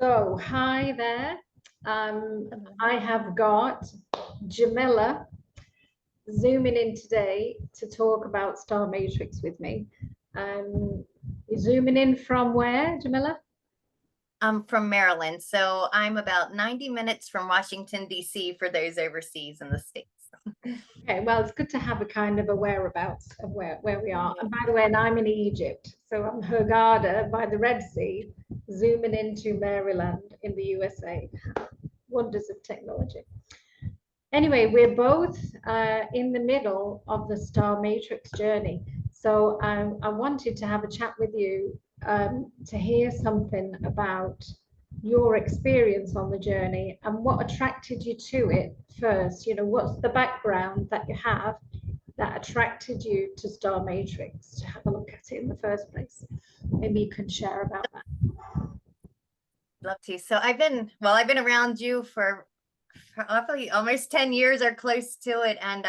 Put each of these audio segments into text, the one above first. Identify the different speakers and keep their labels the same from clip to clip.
Speaker 1: So, hi there. I have got Jamila zooming in today to talk about Star Matrix with me. You're zooming in from where, Jamila?
Speaker 2: I'm from Maryland, so I'm about 90 minutes from Washington, D.C. for those overseas in the States.
Speaker 1: Okay, well, it's good to have a kind of a whereabouts of where we are.
Speaker 2: Yeah.
Speaker 1: And by the way, and I'm in Egypt, so I'm Hurghada by the Red Sea, zooming into Maryland in the USA. Wonders of technology. Anyway, we're both in the middle of the Star Matrix journey. So I wanted to have a chat with you to hear something about your experience on the journey and what attracted you to it first. You know, what's the background that you have that attracted you to Star Matrix to have a look at it in the first place? Maybe you can share about that.
Speaker 2: Love to. So I've been around you for probably almost 10 years or close to it, and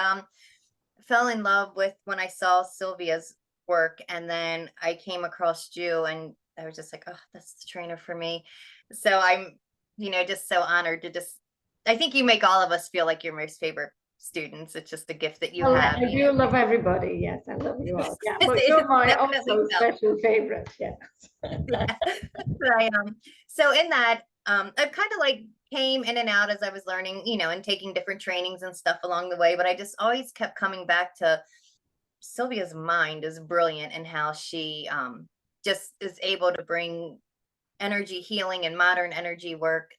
Speaker 2: fell in love with when I saw Sylvia's work, and then I came across you, and I was just like, oh, that's the trainer for me. So I'm, just so honored to just. I think you make all of us feel like your most favorite students. It's just a gift that you
Speaker 1: Well,
Speaker 2: have,
Speaker 1: I do love everybody. Yes, I love you all. Yeah, but you're
Speaker 2: It's
Speaker 1: my
Speaker 2: definitely
Speaker 1: also
Speaker 2: felt.
Speaker 1: special favorite. Yes.
Speaker 2: Right. So in that, I've kind of like came in and out as I was learning, and taking different trainings and stuff along the way. But I just always kept coming back to Sylvia's mind is brilliant and how she just is able to bring energy healing and modern energy work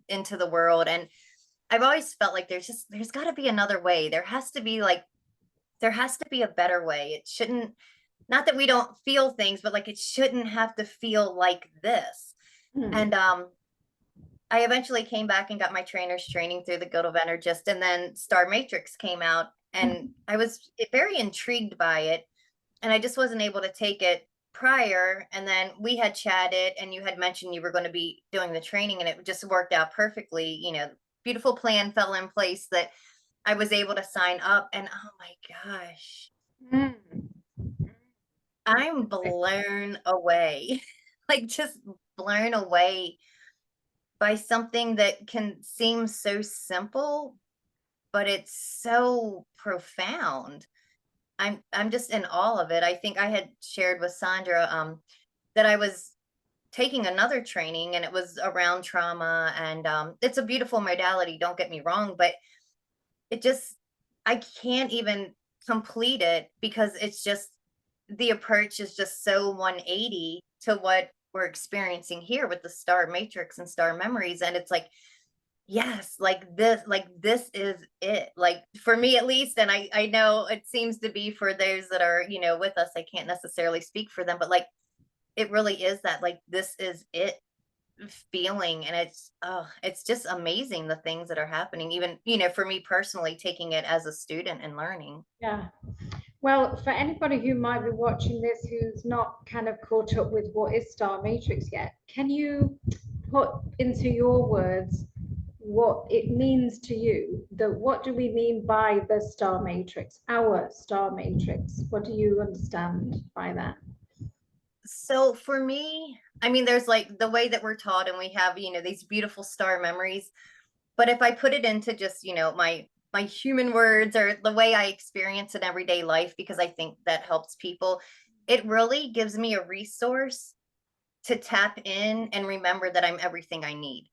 Speaker 2: into the world. And I've always felt like there's got to be another way. There has to be a better way. It shouldn't, not that we don't feel things, but like it shouldn't have to feel like this.
Speaker 1: Hmm.
Speaker 2: And I eventually came back and got my trainer's training through the Guild of Energist, and then Star Matrix came out, and I was very intrigued by it, and I just wasn't able to take it prior. And then we had chatted, and you had mentioned you were going to be doing the training, and it just worked out perfectly. Beautiful plan fell in place that I was able to sign up, and oh my gosh,
Speaker 1: Hmm.
Speaker 2: I'm blown away. Like just blown away by something that can seem so simple, but it's so profound. I'm just in awe of it. I think I had shared with Sandra that I was taking another training, and it was around trauma, and it's a beautiful modality, don't get me wrong, but it just, I can't even complete it because it's just, the approach is just so 180 to what we're experiencing here with the star matrix and star memories. And it's like, yes, like this is it, like for me at least. And I know it seems to be for those that are, with us. I can't necessarily speak for them, but like it really is that, like, this is it feeling. And it's just amazing the things that are happening, even, for me personally, taking it as a student and learning.
Speaker 1: Yeah. Well, for anybody who might be watching this who's not kind of caught up with what is Star Matrix yet, can you put into your words what it means to you? What do we mean by the Star Matrix, our Star Matrix? What do you understand by that?
Speaker 2: So for me, I mean, there's like the way that we're taught, and we have, these beautiful star memories. But if I put it into just, my human words, or the way I experience in everyday life, because I think that helps people, it really gives me a resource to tap in and remember that I'm everything I need.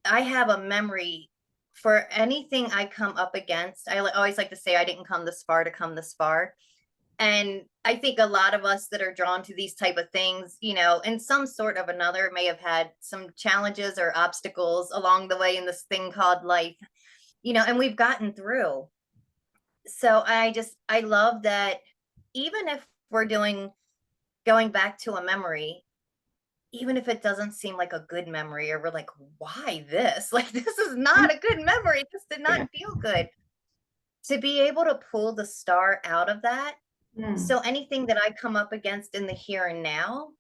Speaker 2: I have a memory for anything I come up against. Always like to say I didn't come this far to come this far. And I think a lot of us that are drawn to these type of things, in some sort of another, may have had some challenges or obstacles along the way in this thing called life, and we've gotten through. So I love that, even if we're going back to a memory, even if it doesn't seem like a good memory, or we're like, why this? Like, this is not a good memory. This did not
Speaker 1: Yeah.
Speaker 2: feel good. To be able to pull the star out of that.
Speaker 1: Mm.
Speaker 2: So anything that I come up against in the here and now,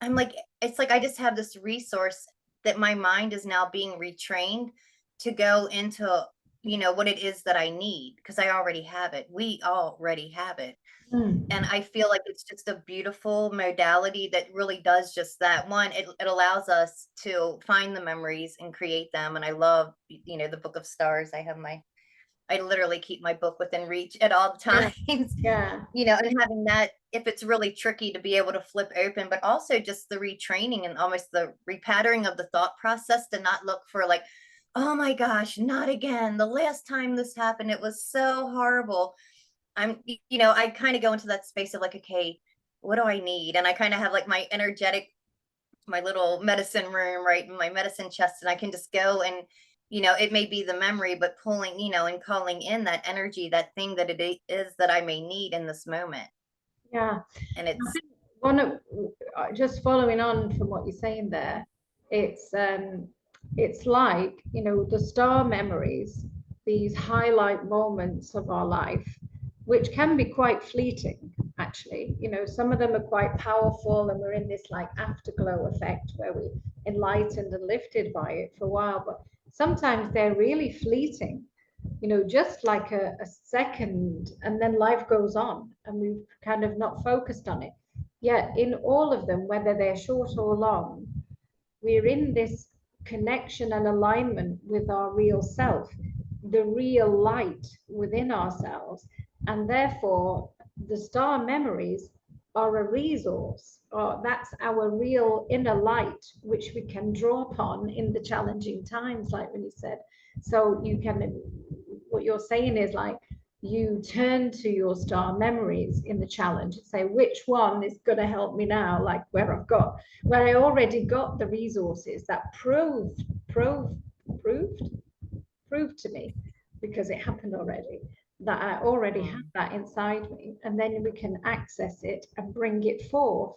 Speaker 2: I'm like, it's like I just have this resource that my mind is now being retrained to go into, what it is that I need, because I already have it. We already have it.
Speaker 1: Mm.
Speaker 2: And I feel like it's just a beautiful modality that really does just that. One, it allows us to find the memories and create them. And I love, the Book of Stars. I literally keep my book within reach at all
Speaker 1: Yeah,
Speaker 2: times,
Speaker 1: yeah,
Speaker 2: and having that, if it's really tricky, to be able to flip open, but also just the retraining and almost the repatterning of the thought process, to not look for like, oh my gosh, not again. The last time this happened, it was so horrible. I kind of go into that space of like, okay, what do I need? And I kind of have like my little medicine room, right, in my medicine chest, and I can just go and, it may be the memory, but pulling, and calling in that energy, that thing that it is that I may need in this moment.
Speaker 1: yeah.
Speaker 2: And
Speaker 1: I
Speaker 2: it's,
Speaker 1: think one of just following on from what you're saying there, it's like, the star memories, these highlight moments of our life, which can be quite fleeting, actually. Some of them are quite powerful, and we're in this like afterglow effect where we enlightened and lifted by it for a while, but sometimes they're really fleeting, just like a second, and then life goes on and we've kind of not focused on it. Yet in all of them, whether they're short or long, we're in this connection and alignment with our real self, the real light within ourselves. And therefore, the star memories are a resource, or that's our real inner light, which we can draw upon in the challenging times, like when you said. So you can, what you're saying is like, you turn to your star memories in the challenge and say, which one is going to help me now? Like where I already got the resources that proved to me, because it happened already, that I already have that inside me. And then we can access it and bring it forth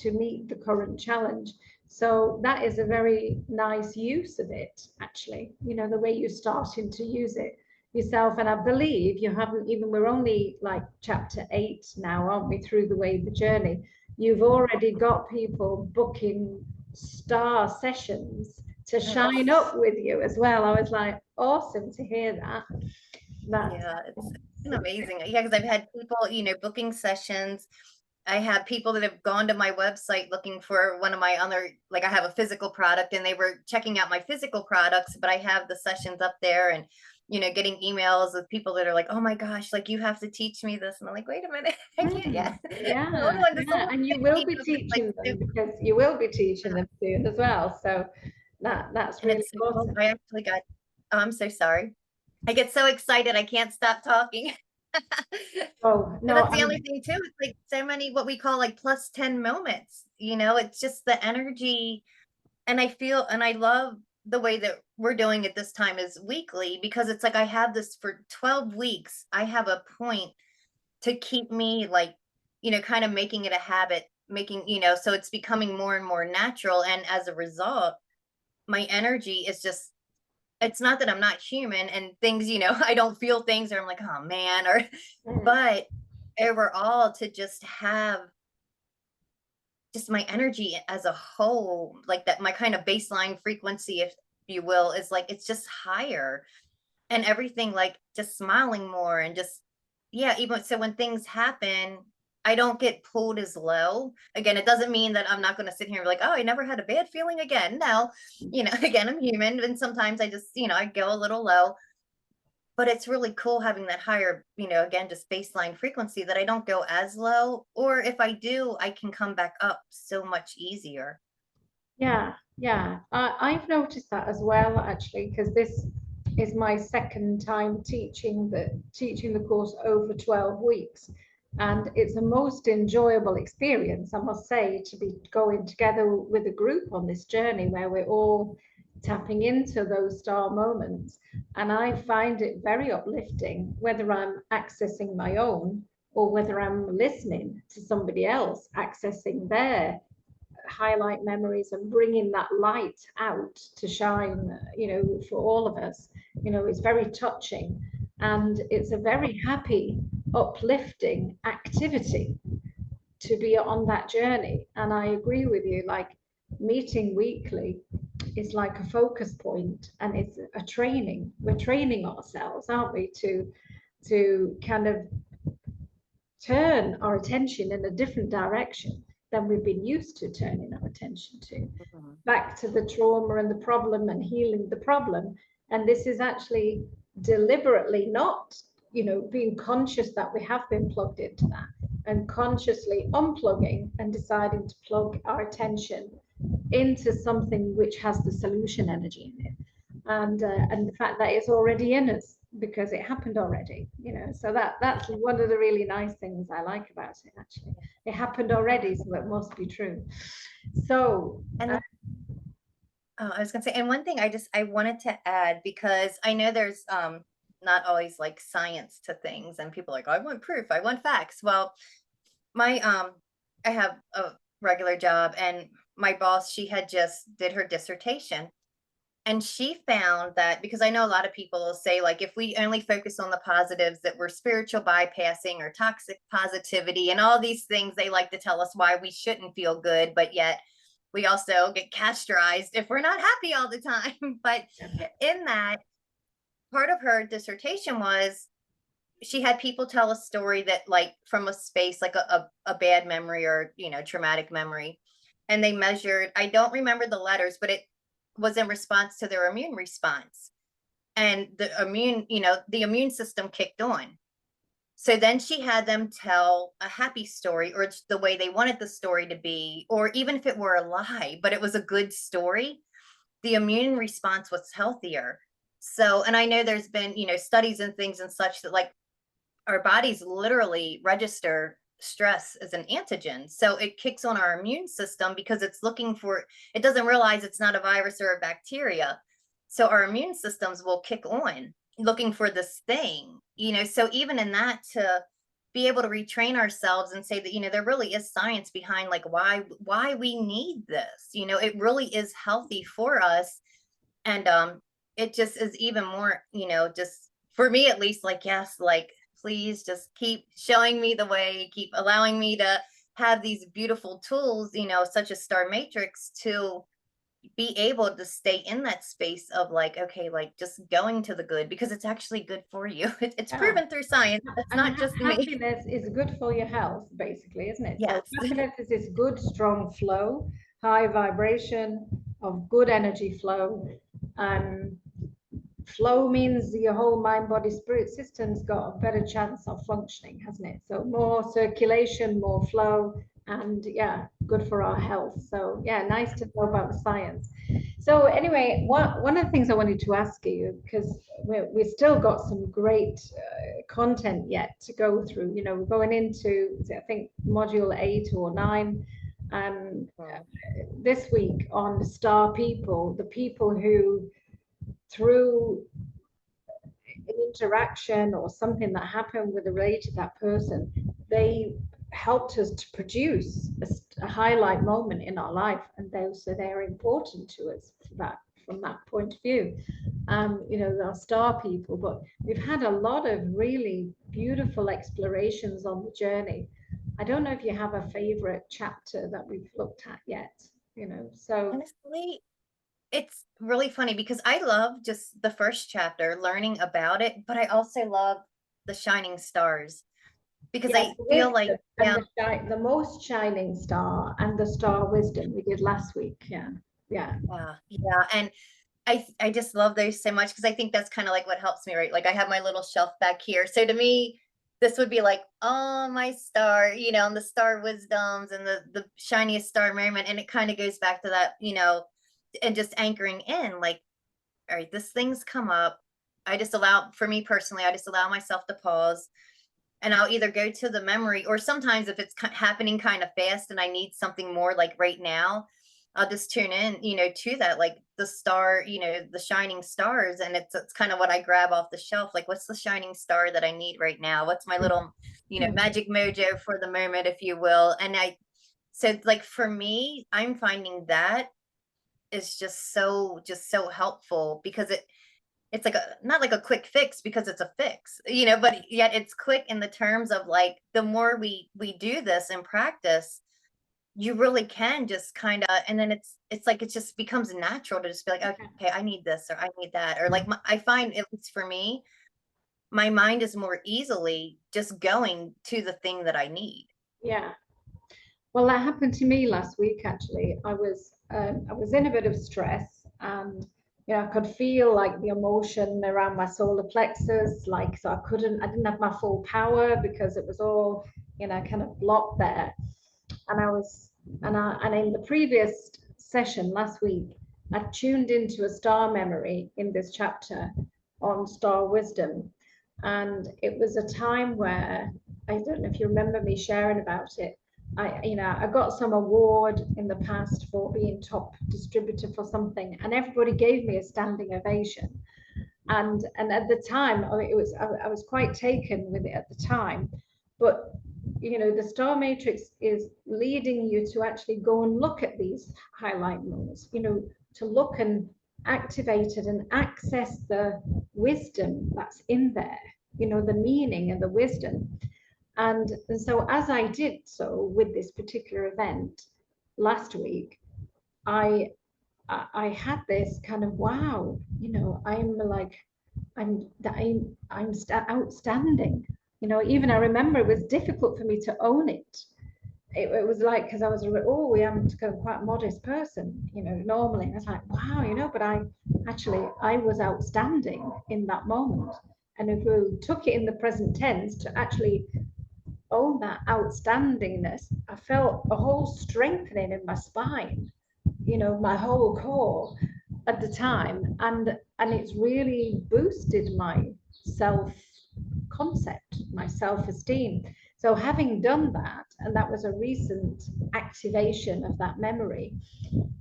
Speaker 1: to meet the current challenge. So that is a very nice use of it, actually, the way you're starting to use it yourself. And I believe you haven't even, we're only like chapter 8 now, aren't we, through the way, the journey. You've already got people booking star sessions to shine up with you as well. I was like, awesome to hear that.
Speaker 2: yeah, it's been amazing. Yeah, because I've had people, booking sessions. I have people that have gone to my website looking for one of my other, like I have a physical product, and they were checking out my physical products, but I have the sessions up there, and, getting emails with people that are like, oh my gosh, like you have to teach me this. And I'm like, wait a minute, I can't yet. Hold
Speaker 1: Yeah,
Speaker 2: on, this
Speaker 1: yeah,
Speaker 2: whole
Speaker 1: and you
Speaker 2: thing,
Speaker 1: will be
Speaker 2: like,
Speaker 1: teaching them, because you will be teaching them soon as well. So that's
Speaker 2: and
Speaker 1: really
Speaker 2: it's so cool.
Speaker 1: awesome.
Speaker 2: I actually got, oh, I'm so sorry. I get so excited, I can't stop talking.
Speaker 1: Oh
Speaker 2: But
Speaker 1: no,
Speaker 2: that's the other thing too. It's like so many what we call like plus 10 moments. It's just the energy. And I feel and I love the way that we're doing it this time is weekly, because it's like I have this for 12 weeks. I have a point to keep me like, kind of making it a habit, so it's becoming more and more natural. And as a result, my energy is just, it's not that I'm not human and things, I don't feel things, or I'm like, oh man, or but overall, to just have just my energy as a whole, like that, my kind of baseline frequency, if you will, is like it's just higher, and everything, like just smiling more, and just, yeah, even so when things happen, I don't get pulled as low. Again, it doesn't mean that I'm not going to sit here and be like, oh, I never had a bad feeling again. No, again, I'm human, and sometimes I just, I go a little low. But it's really cool having that higher, again, just baseline frequency, that I don't go as low. Or if I do, I can come back up so much easier.
Speaker 1: Yeah, yeah. I've noticed that as well, actually, because this is my second time teaching the course over 12 weeks. And it's a most enjoyable experience, I must say, to be going together with a group on this journey where we're all tapping into those star moments. And I find it very uplifting, whether I'm accessing my own or whether I'm listening to somebody else accessing their highlight memories and bringing that light out to shine, for all of us. It's very touching, and it's a very happy, uplifting activity to be on that journey. And I agree with you, like meeting weekly is like a focus point, and it's a training. We're training ourselves, aren't we, to kind of turn our attention in a different direction than we've been used to turning our attention to, back to the trauma and the problem and healing the problem. And this is actually deliberately not, being conscious that we have been plugged into that, and consciously unplugging and deciding to plug our attention into something which has the solution energy in it, and the fact that it's already in us because it happened already, so that's one of the really nice things I like about it. Actually, it happened already, so it must be true. So
Speaker 2: And I was gonna say, and one thing I wanted to add, because I know there's not always like science to things, and people are like, I want proof, I want facts. Well, my I have a regular job, and my boss, she had just did her dissertation, and she found that, because I know a lot of people will say, like, if we only focus on the positives, that we're spiritual bypassing or toxic positivity and all these things, they like to tell us why we shouldn't feel good, but yet we also get castrated if we're not happy all the time. But in that, part of her dissertation was, she had people tell a story that, like, from a space like a bad memory or traumatic memory, and they measured, I don't remember the letters, but it was in response to their immune response, and the immune system kicked on. So then she had them tell a happy story, or the way they wanted the story to be, or even if it were a lie, but it was a good story, the immune response was healthier. So, and I know there's been studies and things and such that, like, our bodies literally register stress as an antigen. So it kicks on our immune system because it's looking for, it doesn't realize it's not a virus or a bacteria. So our immune systems will kick on looking for this thing, so even in that, to be able to retrain ourselves and say that, there really is science behind, like, why we need this, it really is healthy for us. And it just is even more, just for me at least, like, yes, like, please just keep showing me the way, keep allowing me to have these beautiful tools, such as Star Matrix, to be able to stay in that space of, like, okay, like, just going to the good, because it's actually good for you. It's proven through science. It's
Speaker 1: and
Speaker 2: not just me.
Speaker 1: happiness is good for your health, basically, isn't it?
Speaker 2: Yes.
Speaker 1: So happiness is this good, strong flow, high vibration of good energy flow. Flow means your whole mind, body, spirit system's got a better chance of functioning, hasn't it? So more circulation, more flow, and yeah, good for our health. So yeah, nice to know about the science. So anyway, one of the things I wanted to ask you, because we've still got some great content yet to go through. We're going into, I think, module 8 or 9 this week on star people, the people who, through an interaction or something that happened with related to that person, they helped us to produce a highlight moment in our life, and so they're important to us for that, from that point of view. Our star people, but we've had a lot of really beautiful explorations on the journey. I don't know if you have a favorite chapter that we've looked at yet, so
Speaker 2: Honestly, it's really funny because I love just the first chapter, learning about it, but I also love the shining stars, because
Speaker 1: yes,
Speaker 2: I
Speaker 1: the
Speaker 2: feel like,
Speaker 1: wisdom and the most shining star and the star wisdom we did last week. Yeah, yeah,
Speaker 2: yeah, and I just love those so much, because I think that's kind of like what helps me, right? Like, I have my little shelf back here. So to me, this would be like, oh, my star, and the star wisdoms and the shiniest star moment. And it kind of goes back to that, and just anchoring in, like, all right, this thing's come up. For me personally, I just allow myself to pause, and I'll either go to the memory, or sometimes if it's happening kind of fast and I need something more like right now, I'll just tune in, to that, like the star, the shining stars. And it's kind of what I grab off the shelf. Like, what's the shining star that I need right now? What's my little, magic mojo for the moment, if you will. And so like, for me, I'm finding that is just so helpful, because it's like not like a quick fix, because it's a fix, but yet it's quick in the terms of, like, the more we do this and practice, you really can just kind of, and then it's like it just becomes natural to just be like, okay, I need this or I need that, or like I find, at least for me, my mind is more easily just going to the thing that I need.
Speaker 1: Yeah. Well, that happened to me last week, actually. I was in a bit of stress, and I could feel like the emotion around my solar plexus, like, so I didn't have my full power because it was all, kind of blocked there. And and in the previous session last week, I tuned into a star memory in this chapter on star wisdom. And it was a time where, I don't know if you remember me sharing about it. I got some award in the past for being top distributor for something, and everybody gave me a standing ovation. And at the time, I was quite taken with it at the time. But the star matrix is leading you to actually go and look at these highlight moons, to look and activate it and access the wisdom that's in there, the meaning and the wisdom. And so as I did so with this particular event last week, I I had this kind of wow, I'm like, I'm outstanding. Even I remember it was difficult for me to own it. It was like, because I was, oh, I'm quite a modest person, normally. I was like, wow, but I was outstanding in that moment. And if we took it in the present tense to actually own that outstandingness, I felt a whole strengthening in my spine, my whole core at the time, and it's really boosted my self concept, my self-esteem. So having done that, and that was a recent activation of that memory,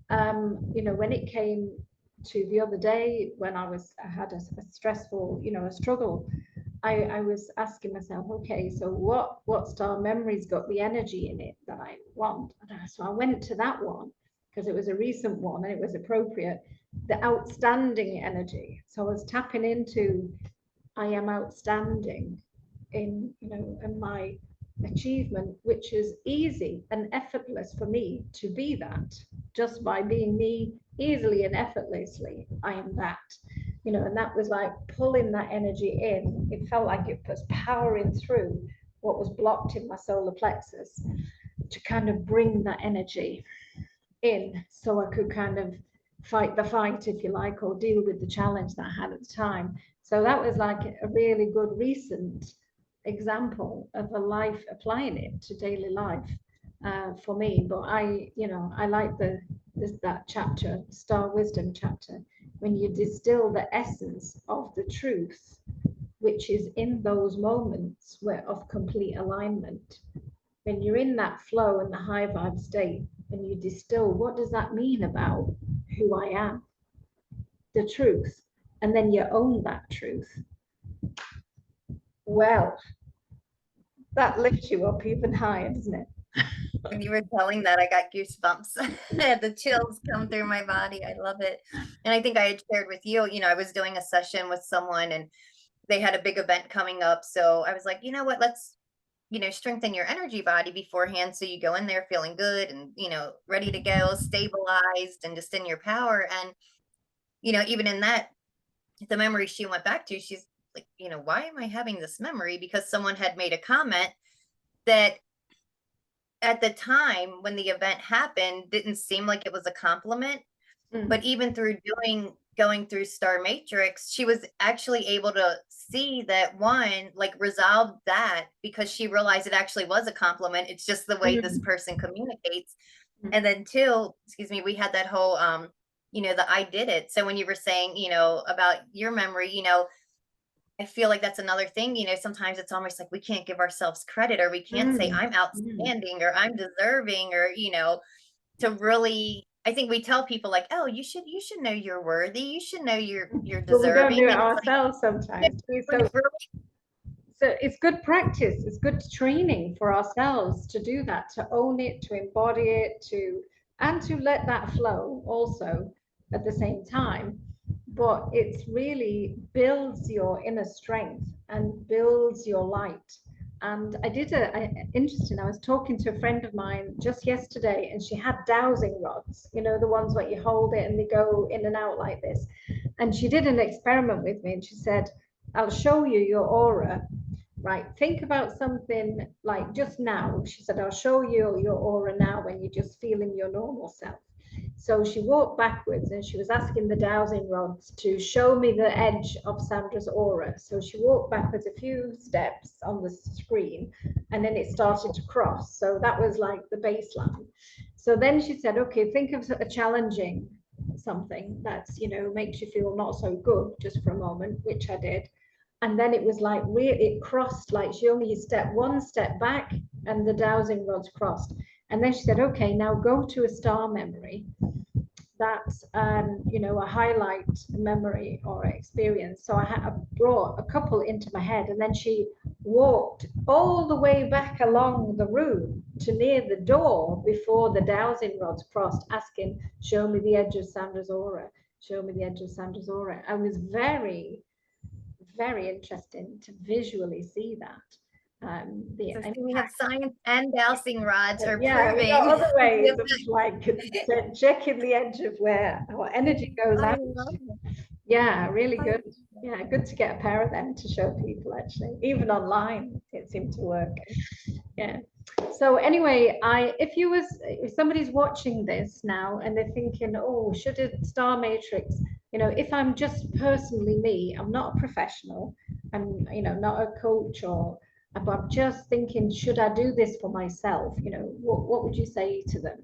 Speaker 1: when it came to the other day when I had a stressful, a struggle, I was asking myself, okay, so what star memory's got the energy in it that I want? And so I went to that one because it was a recent one and it was appropriate, the outstanding energy. So I was tapping into, I am outstanding in, in my achievement, which is easy and effortless for me to be that. Just by being me easily and effortlessly, I am that. And that was like pulling that energy in. It felt like it was powering through what was blocked in my solar plexus to kind of bring that energy in so I could kind of fight the fight, if you like, or deal with the challenge that I had at the time. So that was like a really good recent example of a life, applying it to daily life for me. But I like that chapter, Star Wisdom chapter, when you distill the essence of the truth, which is in those moments of complete alignment. When you're in that flow and the high vibe state, and you distill, what does that mean about who I am? The truth. And then you own that truth. Well, that lifts you up even higher, doesn't it?
Speaker 2: When you were telling that, I got goosebumps. I had the chills come through my body. I love it. And I think I had shared with you, I was doing a session with someone and they had a big event coming up. So I was like, you know what, let's, strengthen your energy body beforehand. So you go in there feeling good and, ready to go, stabilized and just in your power. And, even in that, the memory she went back to, she's like, why am I having this memory? Because someone had made a comment that at the time when the event happened didn't seem like it was a compliment. But even through going through Star Matrix, she was actually able to see that, one, like, resolve that because she realized it actually was a compliment. It's just the way this person communicates. And then two, excuse me, we had that whole the I did it. So when you were saying, about your memory, I feel like that's another thing, sometimes it's almost like we can't give ourselves credit, or we can't say I'm outstanding or I'm deserving, or, to really, I think we tell people like, oh, you should know you're worthy. You should know you're
Speaker 1: But we don't
Speaker 2: deserving.
Speaker 1: do it
Speaker 2: And it's
Speaker 1: ourselves sometimes.
Speaker 2: like,
Speaker 1: So it's good practice. It's good training for ourselves to do that, to own it, to embody it, and to let that flow also at the same time. But it's really builds your inner strength and builds your light And I did interesting. I was talking to a friend of mine just yesterday, and she had dowsing rods, you know, the ones where you hold it and they go in and out like this. And she did an experiment with me, and she said, I'll show you your aura. Right, think about something like just now. She said, I'll show you your aura now when you're just feeling your normal self. So she walked backwards and she was asking the dowsing rods to show me the edge of Sandra's aura. So she walked backwards a few steps on the screen and then it started to cross. So that was like the baseline. So then she said, okay, think of a challenging something that's, you know, makes you feel not so good just for a moment, which I did. And then it was like really, it crossed, like she only stepped one step back and the dowsing rods crossed. And then she said, okay, now go to a star memory that's you know, a highlight memory or experience. So I brought a couple into my head, and then she walked all the way back along the room to near the door before the dowsing rods crossed, asking, show me the edge of Sandra's aura, show me the edge of Sandra's aura. I was very, very interesting to visually see that.
Speaker 2: So
Speaker 1: The
Speaker 2: see, we have science and dowsing rods are
Speaker 1: yeah, we got
Speaker 2: proving.
Speaker 1: other ways of like checking the edge of where our energy goes
Speaker 2: I
Speaker 1: out.
Speaker 2: love it.
Speaker 1: Yeah, really
Speaker 2: I
Speaker 1: good. Yeah, good to get a pair of them to show people actually. Even online, it seemed to work. Yeah. So anyway, if somebody's watching this now and they're thinking, oh, should a star matrix, you know, if I'm just personally me, I'm not a professional, I'm, you know, not a coach or, but I'm just thinking, should I do this for myself? You know, what would you say to them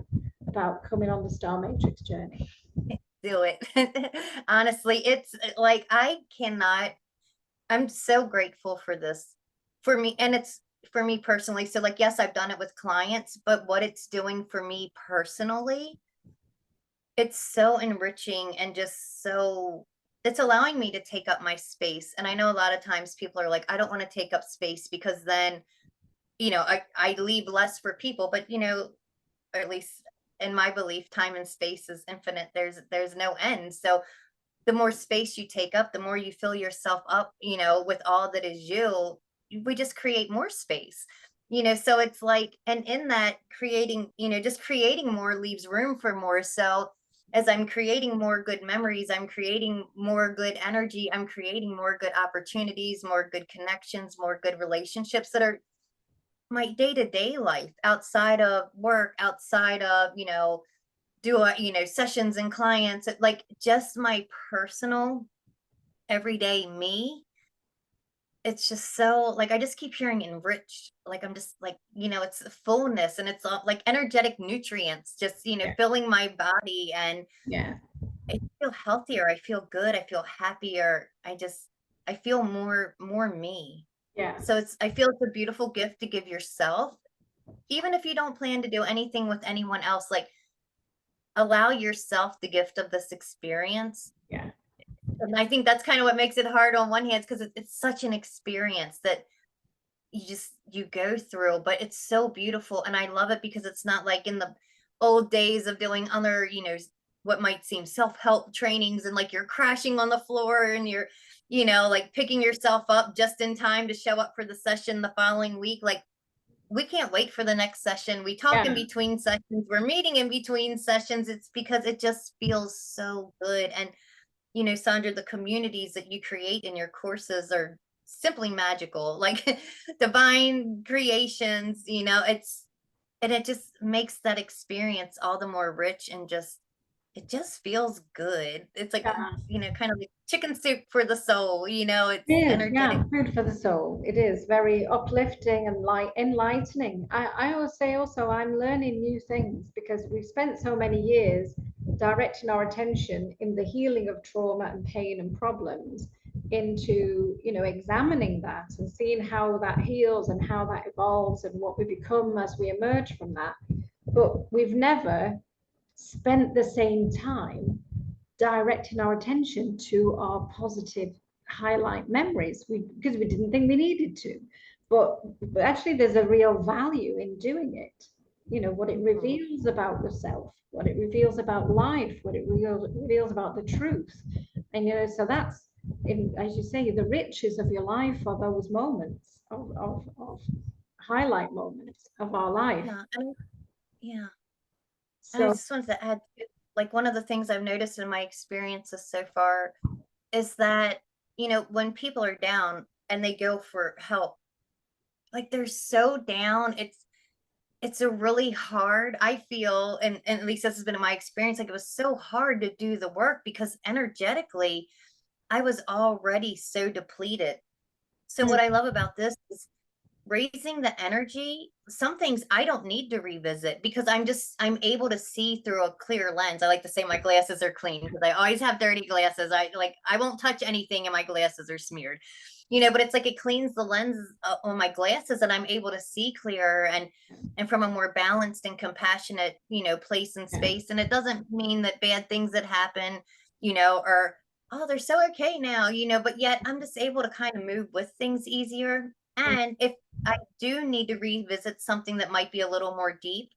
Speaker 1: about coming on the star matrix journey?
Speaker 2: do it. Honestly, it's like I'm so grateful for this for me. And it's for me personally. So, like, yes, I've done it with clients, but what it's doing for me personally, it's so enriching and just so it's allowing me to take up my space. And I know a lot of times people are like, I don't want to take up space because then, I leave less for people, but or at least in my belief, time and space is infinite. There's no end. So the more space you take up, the more you fill yourself up, with all that is you, we just create more space. So it's like, and in that creating, just creating more leaves room for more. So as I'm creating more good memories, I'm creating more good energy, I'm creating more good opportunities, more good connections, more good relationships that are my day-to-day life outside of work, outside of, sessions and clients, like just my personal everyday me. It's just so like I just keep hearing enriched. Like I'm just like, it's a fullness and it's all like energetic nutrients, just,
Speaker 1: Yeah.
Speaker 2: filling my body, and
Speaker 1: Yeah.
Speaker 2: I feel healthier, I feel good, I feel happier. I feel more me.
Speaker 1: Yeah.
Speaker 2: So I feel it's a beautiful gift to give yourself, even if you don't plan to do anything with anyone else. Like allow yourself the gift of this experience.
Speaker 1: Yeah.
Speaker 2: And I think that's kind of what makes it hard on one hand, because it's such an experience that you go through, but it's so beautiful. And I love it because it's not like in the old days of doing other, what might seem self-help trainings, and like you're crashing on the floor and you're, like picking yourself up just in time to show up for the session the following week. Like we can't wait for the next session. We talk in
Speaker 1: Yeah.
Speaker 2: between sessions. We're meeting in between sessions. It's because it just feels so good. And, Sandra, the communities that you create in your courses are simply magical, like divine creations, and it just makes that experience all the more rich, and it just feels good. It's like,
Speaker 1: Yeah.
Speaker 2: kind of like chicken soup for the soul, it's
Speaker 1: It is,
Speaker 2: energetic.
Speaker 1: yeah, food for the soul. It is very uplifting and light, enlightening. I always say also I'm learning new things because we've spent so many years directing our attention in the healing of trauma and pain and problems into, you know, examining that and seeing how that heals and how that evolves and what we become as we emerge from that. But we've never spent the same time directing our attention to our positive highlight memories because we didn't think we needed to. But actually, there's a real value in doing it. You know, what it
Speaker 2: Mhm.
Speaker 1: reveals about yourself, what it reveals about life, what it reveals about the truth. And, you know, so as you say, the riches of your life are those moments of highlight moments of our life.
Speaker 2: Yeah. And yeah. And I
Speaker 1: So
Speaker 2: just wanted to add, like, one of the things I've noticed in my experiences so far is that, when people are down and they go for help, like they're so down, it's a really hard, I feel, and at least this has been in my experience, like it was so hard to do the work because energetically I was already so depleted. So
Speaker 1: mm,
Speaker 2: what I love about this is raising the energy. Some things I don't need to revisit because I'm able to see through a clear lens. I like to say my glasses are clean because I always have dirty glasses. I won't touch anything and my glasses are smeared, but it's like it cleans the lens on my glasses and I'm able to see clearer and from a more balanced and compassionate, place and
Speaker 1: yeah,
Speaker 2: space. And it doesn't mean that bad things that happen, are, oh, they're so okay now, but yet I'm just able to kind of move with things easier.
Speaker 1: mm,
Speaker 2: And if I do need to revisit something that might be a little more deep,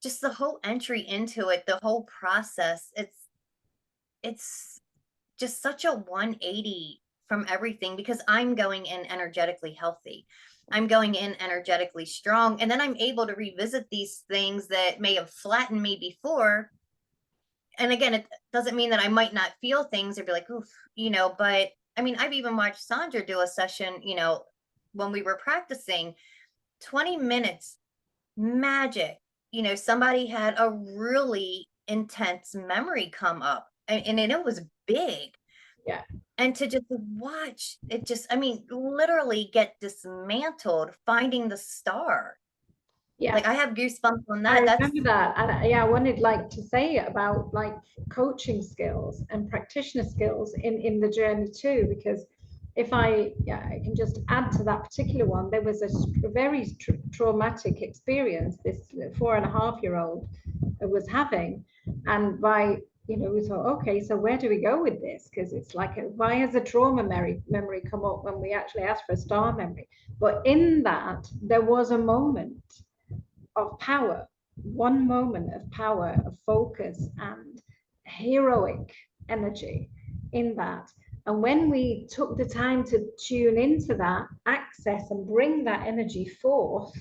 Speaker 2: just the whole entry into it, the whole process, it's just such a 180 from everything because I'm going in energetically healthy. I'm going in energetically strong. And then I'm able to revisit these things that may have flattened me before. And again, it doesn't mean that I might not feel things or be like, oof, but I mean, I've even watched Sandra do a session, when we were practicing 20 minutes, magic. Somebody had a really intense memory come up and it was big.
Speaker 1: yeah,
Speaker 2: And to just watch it I mean, literally get dismantled, finding the star.
Speaker 1: yeah.
Speaker 2: Like I have goosebumps on
Speaker 1: I
Speaker 2: that. That's
Speaker 1: remember that, and yeah, I wanted like to say about like coaching skills and practitioner skills in the journey too, because if I can just add to that particular one, there was a very traumatic experience this 4.5-year-old was having, and we thought, okay, so where do we go with this? Because it's like, why has a trauma memory come up when we actually asked for a star memory? But in that, there was a moment of power, one moment of power, of focus, and heroic energy in that. And when we took the time to tune into that, access and bring that energy forth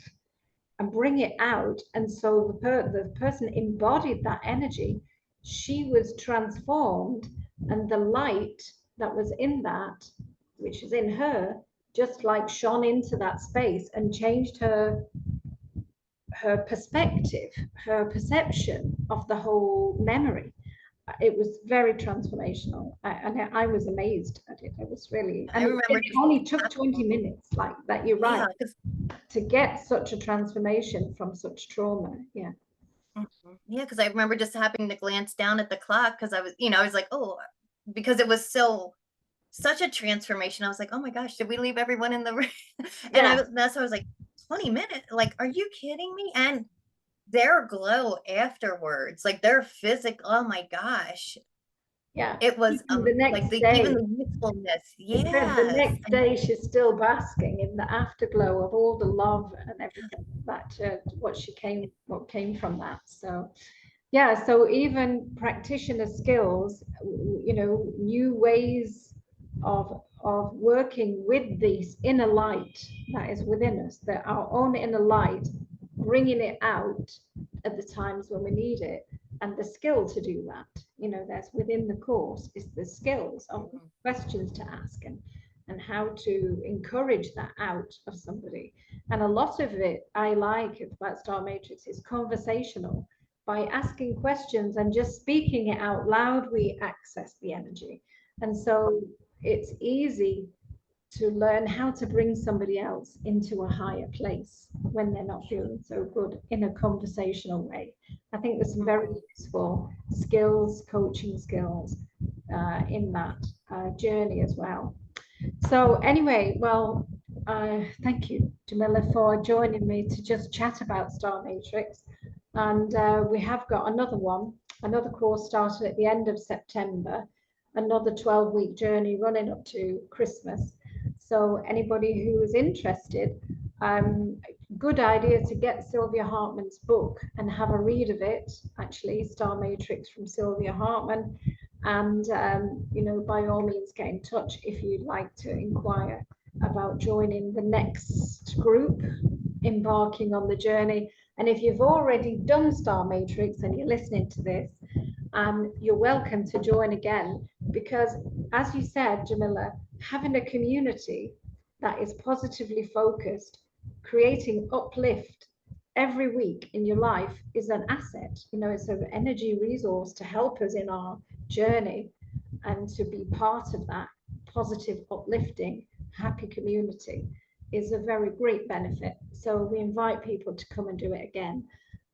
Speaker 1: and bring it out, and so the person embodied that energy, she was transformed, and the light that was in that, which is in her, just like shone into that space and changed her perspective, her perception of the whole memory. It was very transformational, and I was amazed at it. It was really,
Speaker 2: I
Speaker 1: and
Speaker 2: remember
Speaker 1: it
Speaker 2: just
Speaker 1: only took 20 minutes, like that. You're right,
Speaker 2: yeah, because
Speaker 1: to get such a transformation from such trauma. Yeah,
Speaker 2: yeah, because I remember just having to glance down at the clock because I was like, oh, because it was such a transformation. I was like, oh my gosh, did we leave everyone in the room? And
Speaker 1: yeah,
Speaker 2: that's why I was like, 20 minutes? Like, are you kidding me? And their glow afterwards, like their physical, oh my gosh.
Speaker 1: yeah.
Speaker 2: It was
Speaker 1: Even the
Speaker 2: like
Speaker 1: next
Speaker 2: even
Speaker 1: day,
Speaker 2: the youthfulness.
Speaker 1: she said the
Speaker 2: Yes.
Speaker 1: next day she's still basking in the afterglow of all the love and everything that what came from that. So yeah, so even practitioner skills, new ways of working with this inner light that is within us, that our own inner light, bringing it out at the times when we need it, and the skill to do that. That's within the course is the skills of
Speaker 2: Mhm.
Speaker 1: questions to ask and how to encourage that out of somebody. And a lot of it I like about Star Matrix is conversational. By asking questions and just speaking it out loud, we access the energy. And so it's easy to learn how to bring somebody else into a higher place when they're not feeling so good in a conversational way. I think there's some very
Speaker 2: Mhm.
Speaker 1: useful skills, coaching skills in that journey as well. So anyway, well, thank you, Jamila, for joining me to just chat about Star Matrix. And we have got another course started at the end of September, another 12-week journey running up to Christmas. So anybody who is interested, good idea to get Sylvia Hartman's book and have a read of it, actually, Star Matrix from Sylvia Hartman. And, you know, by all means, get in touch if you'd like to inquire about joining the next group embarking on the journey. And if you've already done Star Matrix and you're listening to this, you're welcome to join again, because as you said, Jamila, having a community that is positively focused, creating uplift every week in your life is an asset. You know, it's an energy resource to help us in our journey, and to be part of that positive, uplifting, happy community is a very great benefit. So we invite people to come and do it again,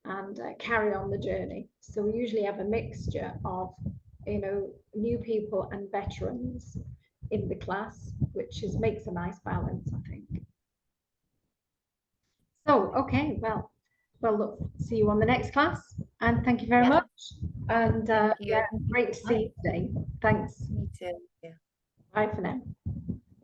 Speaker 1: and carry on the journey. So we usually have a mixture of, you know, new people and veterans in the class, which makes a nice balance, I think. So, okay, well, look, see you on the next class, and thank you very
Speaker 2: Yeah.
Speaker 1: much. And
Speaker 2: Thank you.
Speaker 1: yeah, great to see you today. Thanks.
Speaker 2: Me too. Yeah.
Speaker 1: Bye for now.